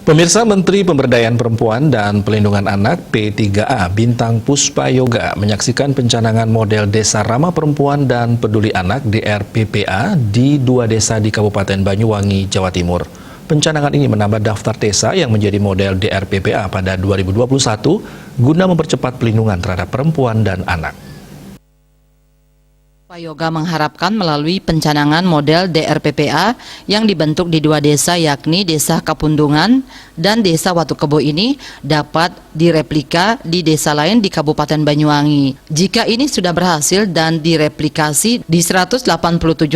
Pemirsa, Menteri Pemberdayaan Perempuan dan Pelindungan Anak P3A Bintang Puspayoga menyaksikan pencanangan model Desa Ramah Perempuan dan Peduli Anak DRPPA di 2 desa di Kabupaten Banyuwangi, Jawa Timur. Pencanangan ini menambah daftar desa yang menjadi model DRPPA pada 2021 guna mempercepat pelindungan terhadap perempuan dan anak. Puspayoga mengharapkan melalui pencanangan model DRPPA yang dibentuk di 2 desa yakni Desa Kapundungan dan Desa Watukebo ini dapat direplika di desa lain di Kabupaten Banyuwangi. Jika ini sudah berhasil dan direplikasi di 187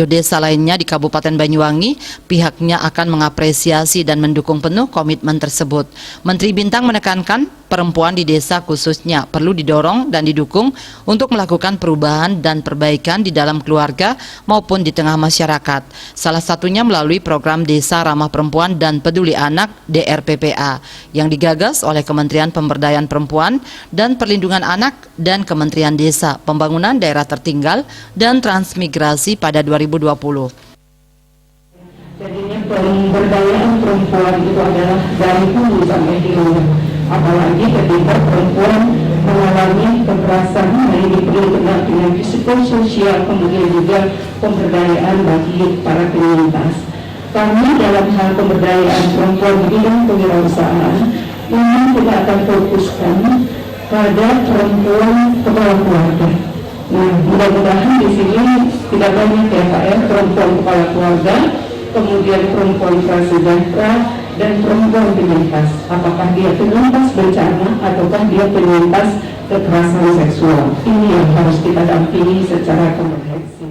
desa lainnya di Kabupaten Banyuwangi, pihaknya akan mengapresiasi dan mendukung penuh komitmen tersebut. Menteri Bintang menekankan perempuan di desa khususnya perlu didorong dan didukung untuk melakukan perubahan dan perbaikan di dalam keluarga maupun di tengah masyarakat. Salah satunya melalui program Desa Ramah Perempuan dan Peduli Anak DRPPA yang digagas oleh Kementerian Pemberdayaan Perempuan dan Perlindungan Anak dan Kementerian Desa, Pembangunan Daerah Tertinggal dan Transmigrasi pada 2020. Jadinya pemberdayaan perempuan itu adalah dari hulu sampai hilir. Apalagi ketika perempuan mengalami kekerasan, ini perlu dengan psikososial, kemudian juga pemberdayaan bagi para penyintas. Kami dalam hal pemberdayaan perempuan di bidang kewirausahaan ini kita akan fokuskan pada perempuan kepala keluarga. Nah, mudah-mudahan di sini tidak banyak ya Pak ya, perempuan kepala keluarga, kemudian perempuan prasejahtera, dan perempuan penyintas. Apakah dia penyintas bencana ataukah dia penyintas kekerasan seksual? Ini yang harus kita dampingi secara komprehensif.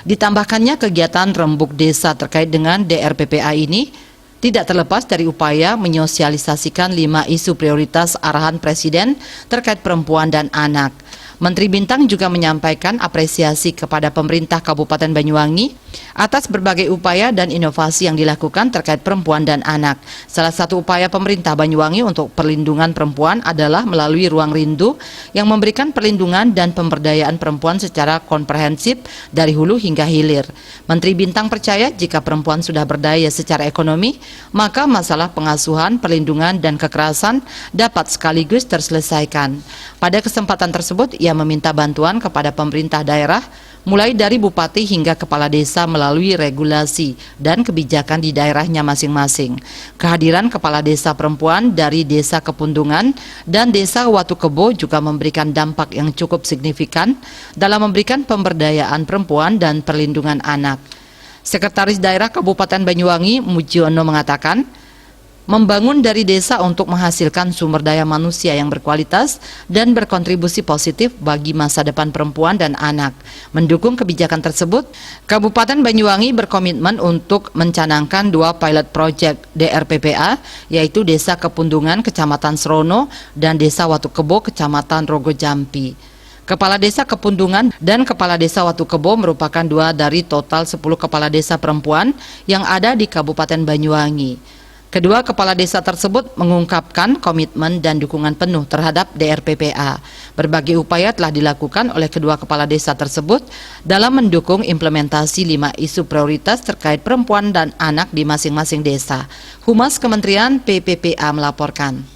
Ditambahkannya kegiatan rembuk desa terkait dengan DRPPA ini tidak terlepas dari upaya menyosialisasikan 5 isu prioritas arahan Presiden terkait perempuan dan anak. Menteri Bintang juga menyampaikan apresiasi kepada pemerintah Kabupaten Banyuwangi atas berbagai upaya dan inovasi yang dilakukan terkait perempuan dan anak. Salah satu upaya pemerintah Banyuwangi untuk perlindungan perempuan adalah melalui Ruang Rindu yang memberikan perlindungan dan pemberdayaan perempuan secara komprehensif dari hulu hingga hilir. Menteri Bintang percaya jika perempuan sudah berdaya secara ekonomi, maka masalah pengasuhan, perlindungan, dan kekerasan dapat sekaligus terselesaikan. Pada kesempatan tersebut, ia meminta bantuan kepada pemerintah daerah, mulai dari bupati hingga kepala desa melalui regulasi dan kebijakan di daerahnya masing-masing. Kehadiran kepala desa perempuan dari Desa Kapundungan dan Desa Watukebo juga memberikan dampak yang cukup signifikan dalam memberikan pemberdayaan perempuan dan perlindungan anak. Sekretaris Daerah Kabupaten Banyuwangi, Mujiono, mengatakan, membangun dari desa untuk menghasilkan sumber daya manusia yang berkualitas dan berkontribusi positif bagi masa depan perempuan dan anak. Mendukung kebijakan tersebut, Kabupaten Banyuwangi berkomitmen untuk mencanangkan 2 pilot project DRPPA, yaitu Desa Kapundungan, Kecamatan Serono, dan Desa Watukebo, Kecamatan Rogojampi. Kepala Desa Kapundungan dan Kepala Desa Watukebo merupakan 2 dari total 10 kepala desa perempuan yang ada di Kabupaten Banyuwangi. Kedua kepala desa tersebut mengungkapkan komitmen dan dukungan penuh terhadap DRPPA. Berbagai upaya telah dilakukan oleh kedua kepala desa tersebut dalam mendukung implementasi 5 isu prioritas terkait perempuan dan anak di masing-masing desa. Humas Kementerian PPPA melaporkan.